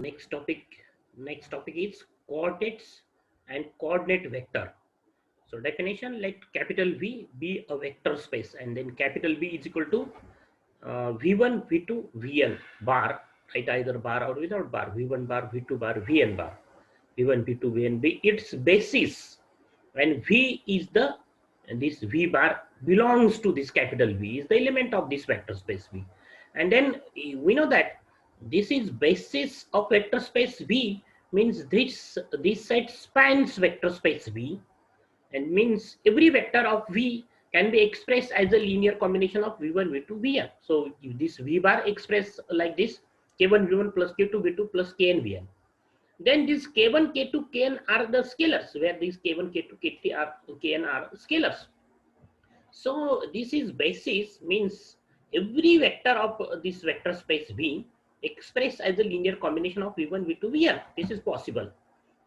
next topic. Next topic is coordinates and coordinate vector. So definition, let capital V be a vector space, and then capital V is equal to V1, V2, Vn bar, right? Either bar or without bar. V1 bar, V2 bar, Vn bar. V1, V2, Vn be its basis, and V is the, and this V bar belongs to this capital V, is the element of this vector space V. And then we know that this is basis of vector space V, means this set spans vector space V, and means every vector of V can be expressed as a linear combination of V1, V2, Vn. So if this V bar expressed like this, K1, V1 plus K2, V2 plus Kn, Vn. Then these K1, K2, Kn are the scalars, where these K1, K2, K3 are Kn are scalars. So this is basis, means every vector of this vector space V expressed as a linear combination of V1, V2, Vn. This is possible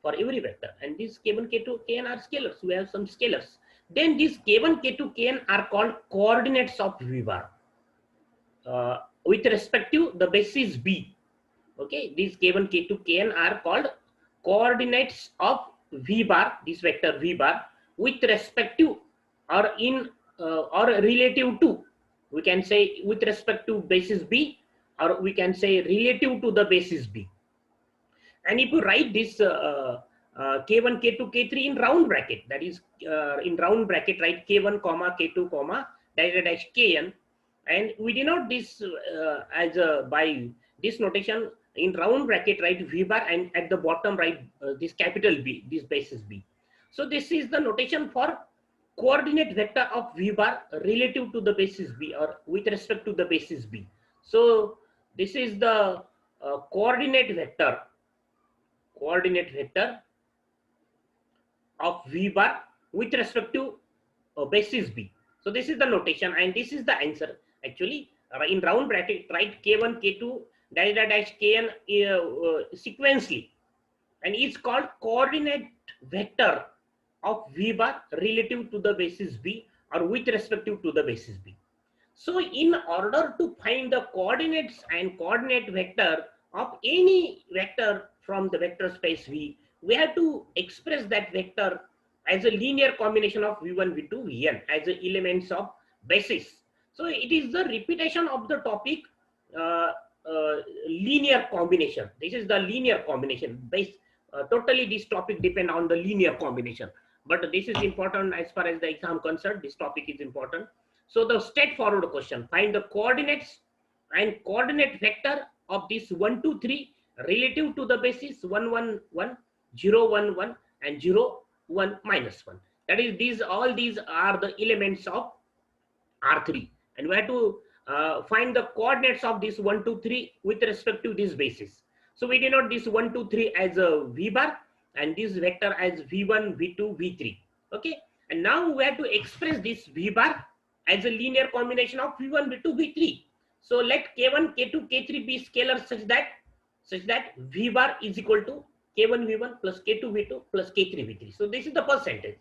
for every vector, and these K1, K2, Kn are scalars. We have some scalars. Then these K1, K2, Kn are called coordinates of V bar with respect to the basis B. Okay, these K1, K2, Kn are called coordinates of V bar, this vector V bar, with respect to or in or relative to, we can say with respect to basis B, or we can say relative to the basis B. And if you write this K1, K2, K3 in round bracket, that is in round bracket, write K1, comma K2, comma dash Kn, and we denote this as by this notation in round bracket, write V bar, and at the bottom write this capital B, this basis B. So this is the notation for coordinate vector of V bar relative to the basis B, or with respect to the basis B. So this is the coordinate vector of V bar with respect to basis B. So this is the notation, and this is the answer. Actually, in round bracket, write K1, K2, dash Kn sequentially, and it's called coordinate vector of V bar relative to the basis B, or with respect to the basis B. So in order to find the coordinates and coordinate vector of any vector from the vector space V, we have to express that vector as a linear combination of V1, V2, Vn as the elements of basis. So it is the repetition of the topic linear combination. This is the linear combination base. Totally this topic depend on the linear combination, but this is important as far as the exam concerned. This topic is important. So the straightforward question, find the coordinates and coordinate vector of this 1, 2, 3 relative to the basis 1, 1, 1, 0, 1, 1 and 0, 1, minus 1. That is, all these are the elements of R3, and we have to find the coordinates of this 1, 2, 3 with respect to this basis. So we denote this 1, 2, 3 as a V bar, and this vector as V1, V2, V3. Okay, and now we have to express this V bar as a linear combination of V1, V2, V3. So let K1, K2, K3 be scalars such that V bar is equal to K1, V1 plus K2, V2 plus K3, V3. So this is the first sentence.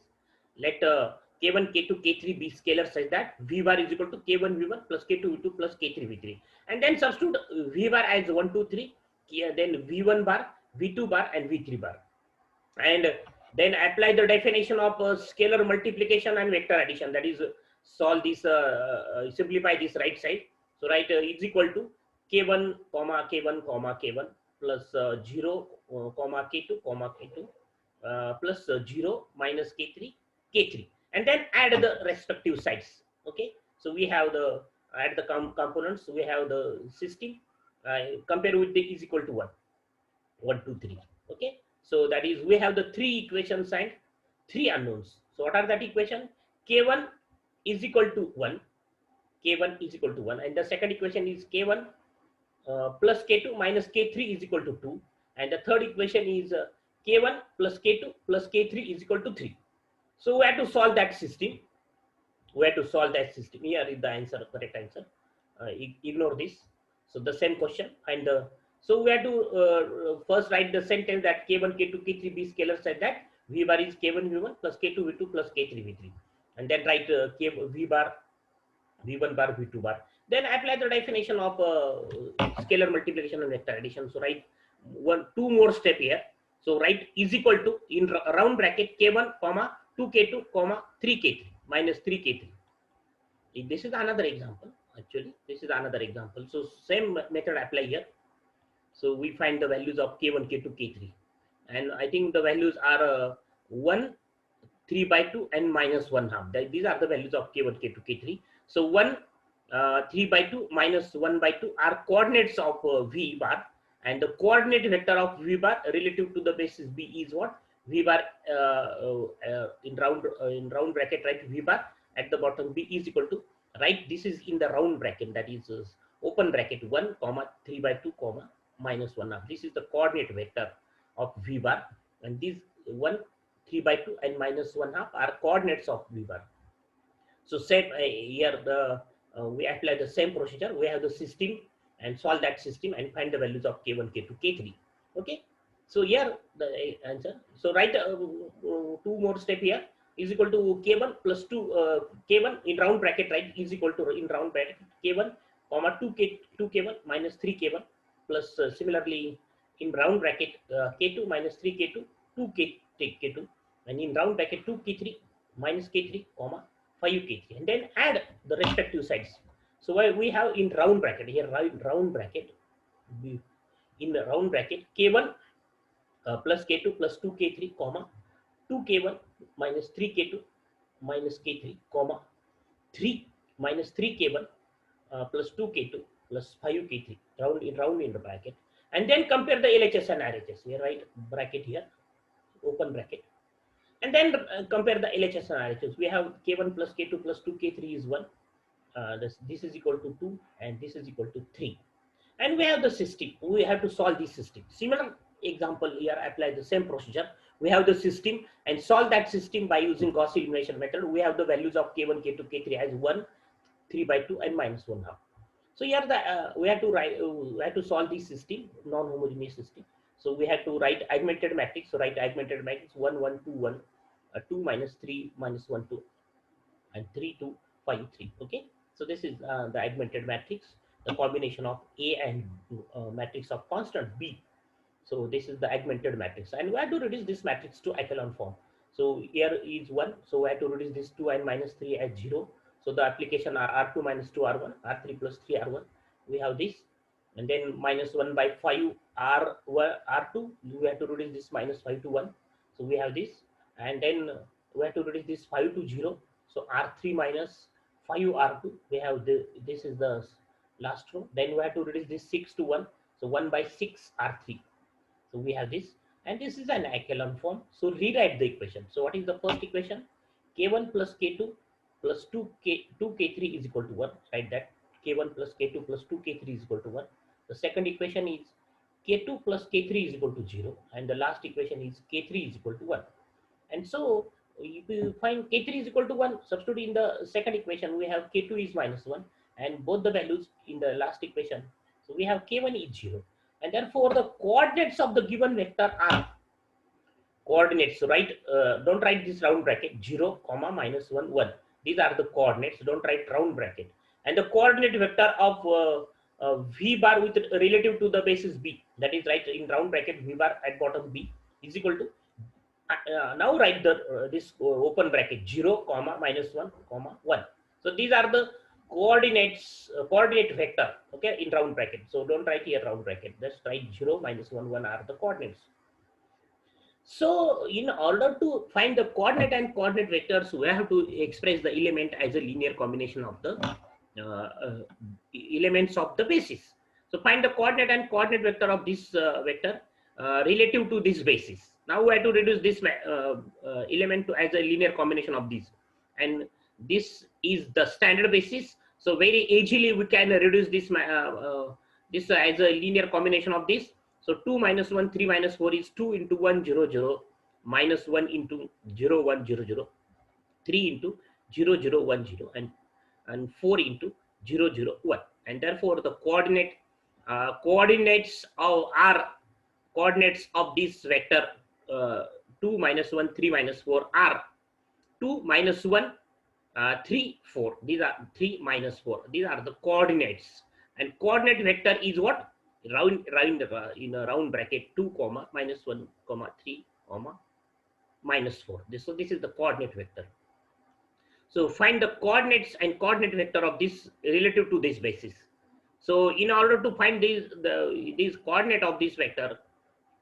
Let K1, K2, K3 be scalars such that V bar is equal to K1, V1 plus K2, V2 plus K3, V3. And then substitute V bar as 1, 2, 3, then V1 bar, V2 bar and V3 bar. And then apply the definition of scalar multiplication and vector addition. That is, solve this, simplify this right side. So write is equal to K1, comma K1, comma K1 plus 0, comma K2, comma K2 plus 0 minus K3, K3, and then add the respective sides. Okay, so we have the add the components. We have the system. Compare with the is equal to 1, 1, 2, 3. Okay, so that is, we have the 3 equations and 3 unknowns. So what are that equation? K1 is equal to 1. K1 is equal to 1, and the second equation is K1 plus K2 minus K3 is equal to 2, and the third equation is K1 plus K2 plus K3 is equal to 3. So we have to solve that system. Here is the answer, correct answer. Ignore this. So the same question, and so we have to first write the sentence that K1, K2, K3 be scalars such that V bar is K1, V1 plus K2, V2 plus K3, V3, and then write V bar, V1 bar, V2 bar. Then apply the definition of scalar multiplication and vector addition. So write two more step here. So write is equal to in round bracket k1 comma 2k2 comma 3k3 minus 3k3. This is another example. Actually, this is another example. So same method apply here. So we find the values of k1, k2, k3, and I think the values are 1, 3 by 2 and minus 1 half. These are the values of k1, k2, k3. So 1, 3 by 2 minus 1 by 2 are coordinates of v bar, and the coordinate vector of v bar relative to the basis b is what? V bar in round bracket, right? V bar at the bottom b is equal to, right? This is in the round bracket, that is open bracket 1 comma 3 by 2 comma minus 1 half. This is the coordinate vector of v bar, and these 1, 3 by 2 and minus 1 half are coordinates of v bar. So same here the we apply the same procedure. We have the system and solve that system and find the values of k1, k2, k3. Okay. So here the answer. So write two more step here is equal to k1 plus 2 k1 in round bracket, right, is equal to in round bracket k1 comma 2k1 minus 3k1 plus similarly in round bracket k2 minus 3k2 2k2, and in round bracket 2k3 minus k3 comma 5k3, and then add the respective sides. So we have in round bracket here, round bracket in the round bracket k1 plus k2 plus 2k3 comma 2k1 minus 3k2 minus k3 comma 3 minus 3k1 plus 2k2 plus 5k3 round in the bracket, and then compare the LHS and RHS here, right? Bracket here, open bracket, and then compare the LHS and RHS. We have k1 plus k2 plus 2k3 is 1. This is equal to 2 and this is equal to 3. And we have the system. We have to solve this system. Similar example here, apply the same procedure. We have the system and solve that system by using Gauss elimination method. We have the values of k1, k2, k3 as 1, 3 by 2 and minus 1 half. So here the we have to write we have to solve this system, non-homogeneous system. So we have to write augmented matrix. So write augmented matrix 1, 1, 2, 1, 2 minus 3 minus 1, 2, and 3, 2, 5, 3. Okay. So this is the augmented matrix, the combination of A and matrix of constant B. So this is the augmented matrix, and we have to reduce this matrix to echelon form. So here is 1. So we have to reduce this 2 and minus 3 as 0. So the application are R2 minus 2 R1, R3 plus 3 R1. We have this, and then minus 1 by 5 R2. We have to reduce this minus 5 to 1. So we have this, and then we have to reduce this 5 to 0. So R3 minus 5 R2. We have this is the last row. Then we have to reduce this 6 to 1. So 1 by 6 R3. So we have this, and this is an echelon form. So rewrite the equation. So what is the first equation? K1 plus K2 plus 2K3 is equal to 1. Write that K1 plus K2 plus 2K3 is equal to 1. The second equation is K2 plus K3 is equal to 0. And the last equation is K3 is equal to 1. And so if you find K3 is equal to 1, substitute in the second equation, we have K2 is minus 1 and both the values in the last equation. So we have K1 is 0. And therefore the coordinates of the given vector are coordinates. So don't write this round bracket 0, comma, minus 1, 1. These are the coordinates. Don't write round bracket. And the coordinate vector of v bar with relative to the basis b, that is right in round bracket v bar at bottom b is equal to now write the this open bracket 0, comma, minus 1, comma, 1. So these are the coordinates, coordinate vector, okay, in round bracket. So don't write here round bracket, just write 0, minus 1, 1 are the coordinates. So in order to find the coordinate and coordinate vectors, we have to express the element as a linear combination of the elements of the basis. So find the coordinate and coordinate vector of this vector relative to this basis. Now we have to reduce this element to as a linear combination of these, and this is the standard basis. So very easily we can reduce this this as a linear combination of this. So 2 minus 1, 3 minus 4 is 2 into 1, 0, 0, minus 1 into 0, 1, 0, 0, 3 into 0, 0, 1, 0, and 4 into 0, 0, 1. And therefore the coordinates of this vector 2 minus 1, 3 minus 4 are 2 minus 1, 3, 4. These are 3 minus 4. These are the coordinates. And coordinate vector is what? in a round bracket 2 comma minus 1 comma 3 comma minus 4. This is the coordinate vector. So find the coordinates and coordinate vector of this relative to this basis. So in order to find these coordinate of this vector,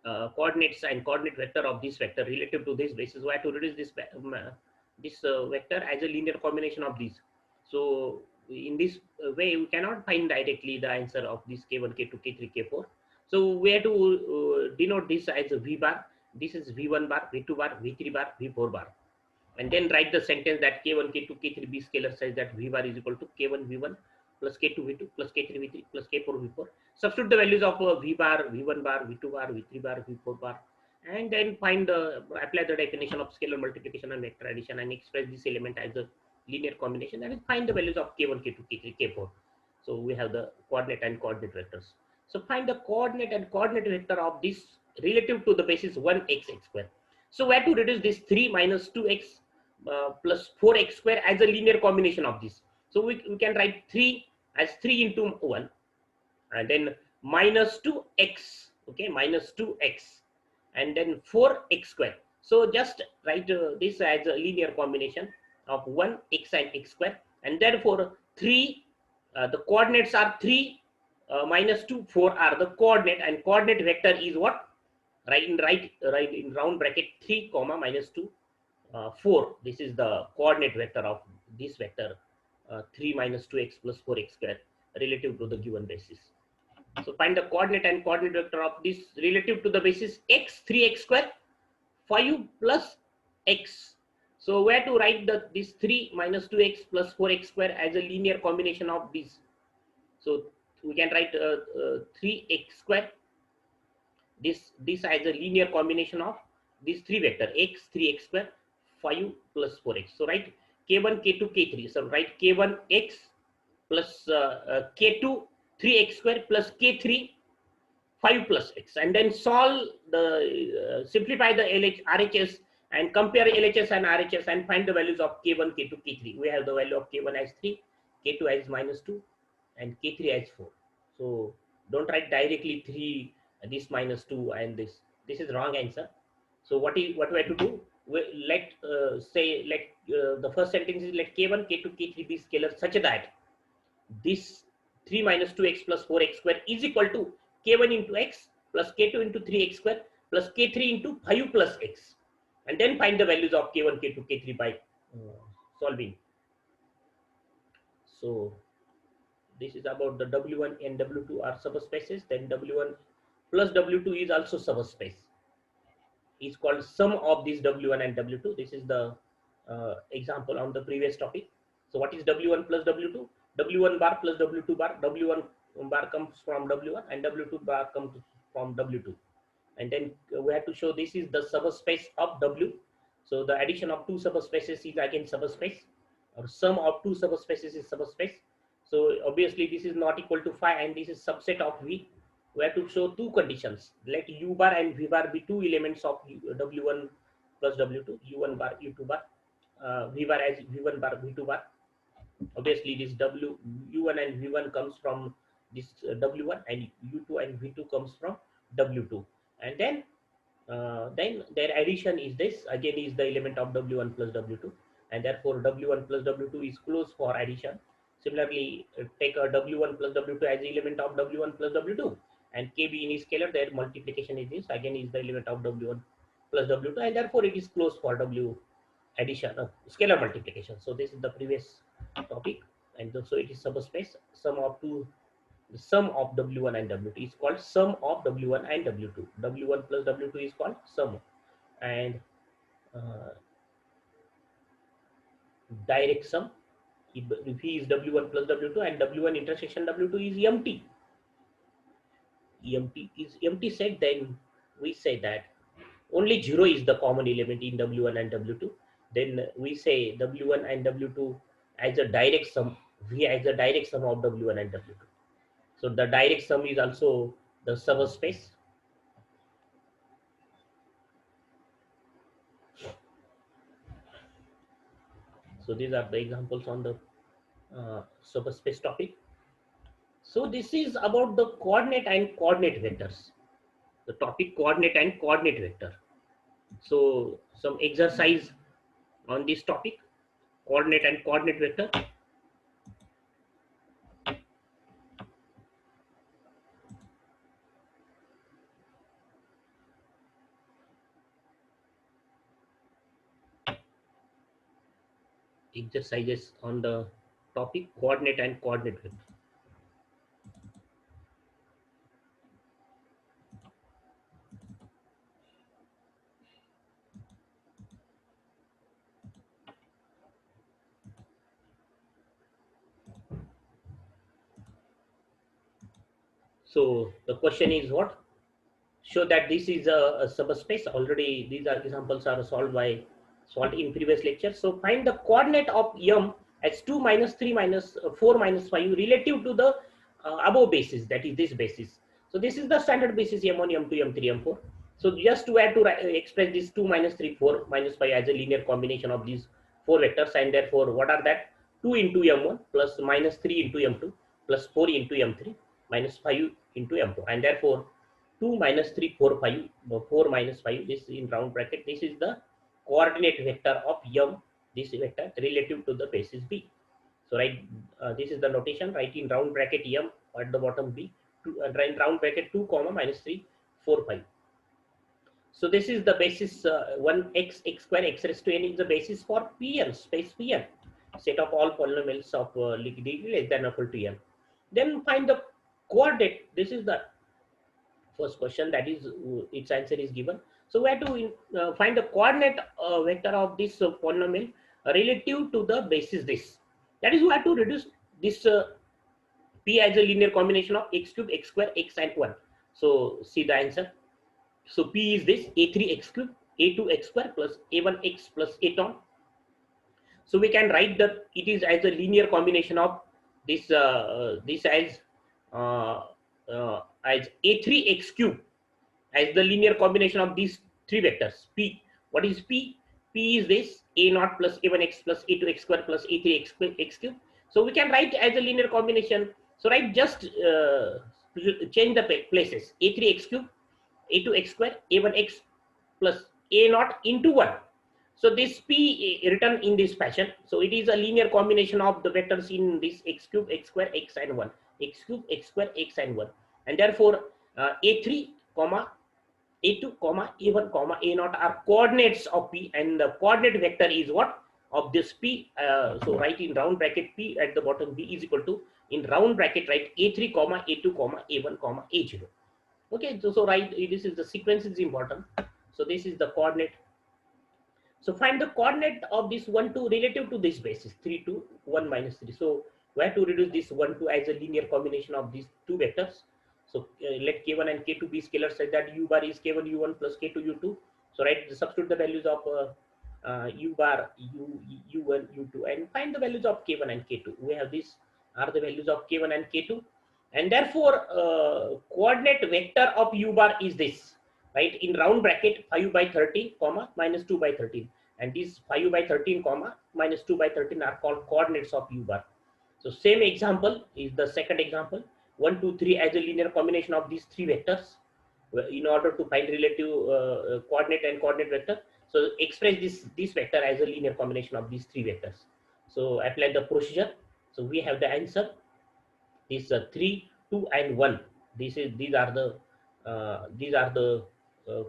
coordinates and coordinate vector of this vector relative to this basis, we have to reduce this vector as a linear combination of these. So in this way, we cannot find directly the answer of this k1, k2, k3, k4. So we have to denote this as a v bar. This is v1 bar, v2 bar, v3 bar, v4 bar, and then write the sentence that k1, k2, k3 be scalar such that v bar is equal to k1 v1 plus k2 v2 plus k3 v3 plus k4 v4. Substitute the values of v bar, v1 bar, v2 bar, v3 bar, v4 bar, and then apply the definition of scalar multiplication and vector addition and express this element as a linear combination, and find the values of k1, k2, k3, k4. So we have the coordinate and coordinate vectors. So find the coordinate and coordinate vector of this relative to the basis 1x x square. So we have to reduce this 3 minus 2x plus 4x square as a linear combination of this. So we can write 3 as 3 into 1, and then minus 2x, okay, minus 2x, and then 4x square. So just write this as a linear combination of 1x and x square, and therefore 3, the coordinates are 3 minus 2, 4 are the coordinate, and coordinate vector is what? Right in round bracket 3 comma minus 2 4. This is the coordinate vector of this vector 3 minus 2x plus 4x square relative to the given basis. So find the coordinate and coordinate vector of this relative to the basis x, 3x square, 5 plus x. So where to write this 3 minus 2x plus 4x square as a linear combination of these. So we can write 3x square, this as a linear combination of these three vector x, 3x square, 5 plus 4x. So write k1, k2, k3. So write k1 x plus k2 3x square plus k3 5 plus x, and then solve the simplify the RHS and compare LHS and RHS and find the values of k1, k2, k3. We have the value of k1 as 3, k2 as minus 2, and k3 as 4. So don't write directly 3, this minus 2, and this is wrong answer. So what we have to do, let the first sentence is let k1, k2, k3 be scalar such that this 3 minus 2x plus 4x square is equal to k1 into x plus k2 into 3x square plus k3 into 5 plus x, and then find the values of k1, k2, k3 by solving. So this is about the w1 and w2 are subspaces. Then w1 plus w2 is also subspace. Is called sum of these w1 and w2. This is the example on the previous topic. So what is w1 plus w2? w1 bar plus w2 bar. w1 bar comes from w1 and w2 bar comes from w2. And then we have to show this is the subspace of w. So the addition of two subspaces is again subspace, or sum of two subspaces is subspace. So obviously this is not equal to phi, and this is subset of v. We have to show two conditions. Let u bar and v bar be two elements of w1 plus w2, u1 bar, u2 bar, v bar as v1 bar, v2 bar. Obviously this u1 and v1 comes from this w1, and u2 and v2 comes from w2, and then their addition is this again is the element of w1 plus w2, and therefore w1 plus w2 is closed for addition. Similarly, take a w1 plus w2 as the element of w1 plus w2, and kb in is scalar, their multiplication is this again is the element of w1 plus w2, and therefore it is closed for w addition of scalar multiplication. So this is the previous topic, and so it is subspace. The sum of w1 and w2 is called sum of w1 and w2. w1 plus w2 is called sum, and uh, direct sum, if he is w1 plus w2 and w1 intersection w2 is empty, is empty set, then we say that only 0 is the common element in w1 and w2. Then we say w1 and w2 as a direct sum, v as a direct sum of w1 and w2. So the direct sum is also the subspace. So these are the examples on the subspace topic. So this is about the coordinate and coordinate vectors. The topic coordinate and coordinate vector. So some exercise on this topic, coordinate and coordinate vector. Exercises on the topic coordinate and coordinate vector. So the question is what? Show that this is a subspace. Already these are examples are solved in previous lecture. So find the coordinate of m as 2 minus 3 minus 4 minus 5 relative to the above basis, that is this basis. So this is the standard basis m1 m2 m3 m4. So just to add to express this 2 minus 3 4 minus 5 as a linear combination of these four vectors, and therefore what are that? 2 into m1 plus minus 3 into m2 plus 4 into m3 minus 5 into m2, and therefore 2 minus 3 4 5 4 minus 5, this in round bracket, this is the coordinate vector of m, this vector relative to the basis b. So write this is the notation, write in round bracket m, at the bottom b, in round bracket 2 comma minus 3 4 5. So this is the basis 1 x x square x raised to n is the basis for pn, space pn, set of all polynomials of degree less than or equal to n. Then find the coordinate. This is the first question, that is its answer is given. So we have to find the coordinate vector of this polynomial relative to the basis this. That is, we have to reduce this p as a linear combination of x cube x square x and 1. So see the answer. So p is this a3 x cube a2 x square plus a1 x plus a ton. So we can write that it is as a linear combination of this uh, as a3 x cube as the linear combination of these three vectors p. What is p? P is this a naught plus a1 x plus a2 x square plus a3 x cube. So we can write as a linear combination. So write just change the places, a3 x cube a2 x square a1 x plus a naught into 1. So this p written in this fashion. So it is a linear combination of the vectors in this x cube x square x and 1, x cube x square x and 1, and therefore a3 comma a2 comma a1 comma a naught are coordinates of p, and the coordinate vector is what? Of this p. So write in round bracket p at the bottom, b is equal to, in round bracket write a3 comma a2 comma a1 comma a0. Okay, so write, this is the sequence is important. So this is the coordinate. So find the coordinate of this 1 2 relative to this basis 3 2 1 minus 3. So we have to reduce this 1 2 as a linear combination of these two vectors. So let k1 and k2 be scalars such that u bar is k1 u1 plus k2 u2. So substitute the values of u bar u1 u2 and find the values of k1 and k2. We have these are the values of k1 and k2, and therefore coordinate vector of u bar is this, right, in round bracket 5 by 13 comma minus 2 by 13, and these 5 by 13 comma minus 2 by 13 are called coordinates of u bar. So same example is the second example, 1 2 3 as a linear combination of these three vectors in order to find relative coordinate and coordinate vector. So express this vector as a linear combination of these three vectors. So apply the procedure. So we have the answer, this 3 2 and 1. These are the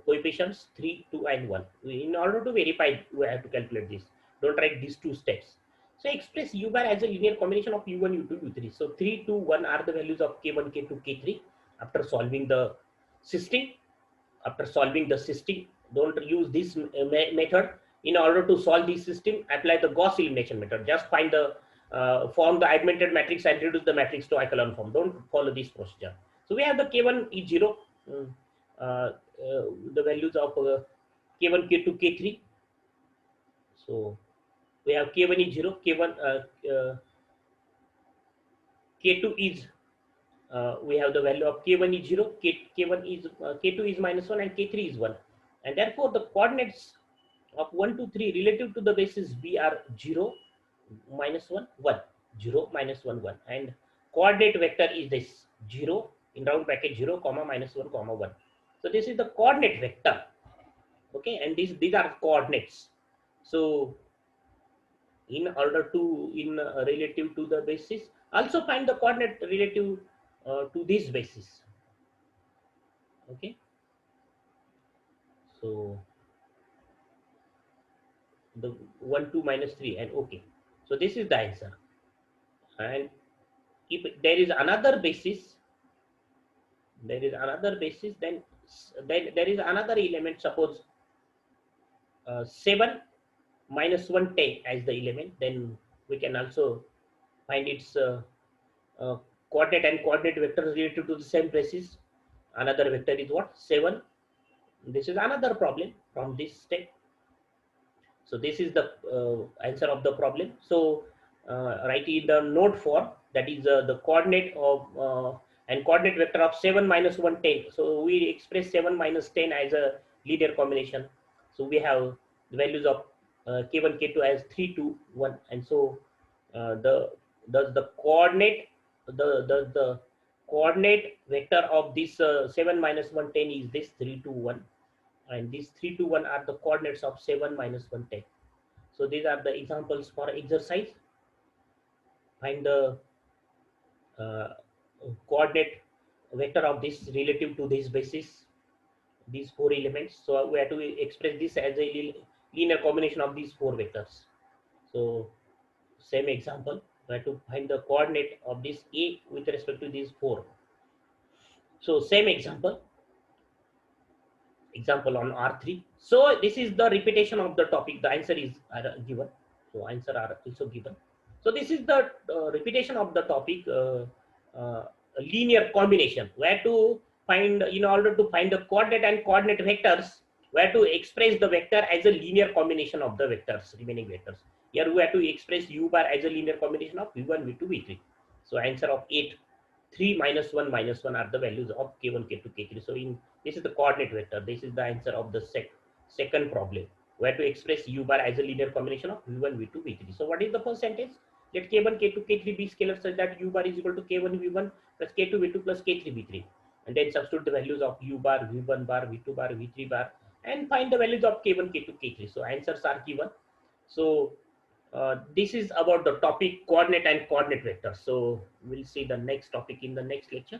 coefficients 3 2 and 1. In order to verify, we have to calculate this. Don't write these two steps. So express u bar as a linear combination of u1 u2 u3. So 3 2 1 are the values of k1 k2 k3 after solving the system. Don't use this method. In order to solve this system, apply the Gauss elimination method. Just find the form the augmented matrix and reduce the matrix to echelon form. Don't follow this procedure. So we have the k1 is 0, the values of k1 k2 k3. So we have k1 is 0, k2 is we have the value of k1 is 0, k1 is k2 is minus 1, and k3 is 1, and therefore the coordinates of 1 2 3 relative to the basis b are 0 minus 1 1, 0 minus 1 1, and coordinate vector is this 0 in round bracket 0 comma minus 1 comma 1. So this is the coordinate vector. Okay, and these are coordinates. So in order to relative to the basis, also find the coordinate relative to this basis. Okay, so the 1 2 minus 3 and okay, so this is the answer. And if there is another basis, then there is another element, suppose 7 minus 1 10 as the element, then we can also find its uh, coordinate and coordinate vectors related to the same basis. Another vector is what? 7. This is another problem from this step. So this is the answer of the problem. So write in the note form, that is the coordinate of and coordinate vector of 7 minus 1 10. So we express 7 minus 10 as a linear combination. So we have the values of k1 k2 as 3 2 1, and so the coordinate the coordinate vector of this 7 minus 1 10 is this 3 2 1, and these 3 to 1 are the coordinates of 7 minus 1 10. So these are the examples for exercise. Find the uh, coordinate vector of this relative to this basis, these four elements. So we have to express this as a linear combination of these four vectors. So same example, we have to find the coordinate of this A with respect to these four. So same example on R3. So this is the repetition of the topic. The answer is given. So answer are also given. So this is the repetition of the topic, linear combination. Where to find, in order to find the coordinate and coordinate vectors, where to express the vector as a linear combination of the vectors, remaining vectors. Here we have to express u bar as a linear combination of v1, v2, v3. So answer of 8, 3 minus 1 are the values of k1, k2, k3. So in this is the coordinate vector. This is the answer of the second problem, where to express u bar as a linear combination of v1, v2, v3. So what is the first sentence? Let k1, k2, k3 be scalars such that u bar is equal to k1 v1 plus k2 v2 plus k3 v3. And then substitute the values of u bar, v1 bar, v2 bar, v3 bar, and find the values of k1, k2, k3. So answers are given. So this is about the topic coordinate and coordinate vector. So we'll see the next topic in the next lecture.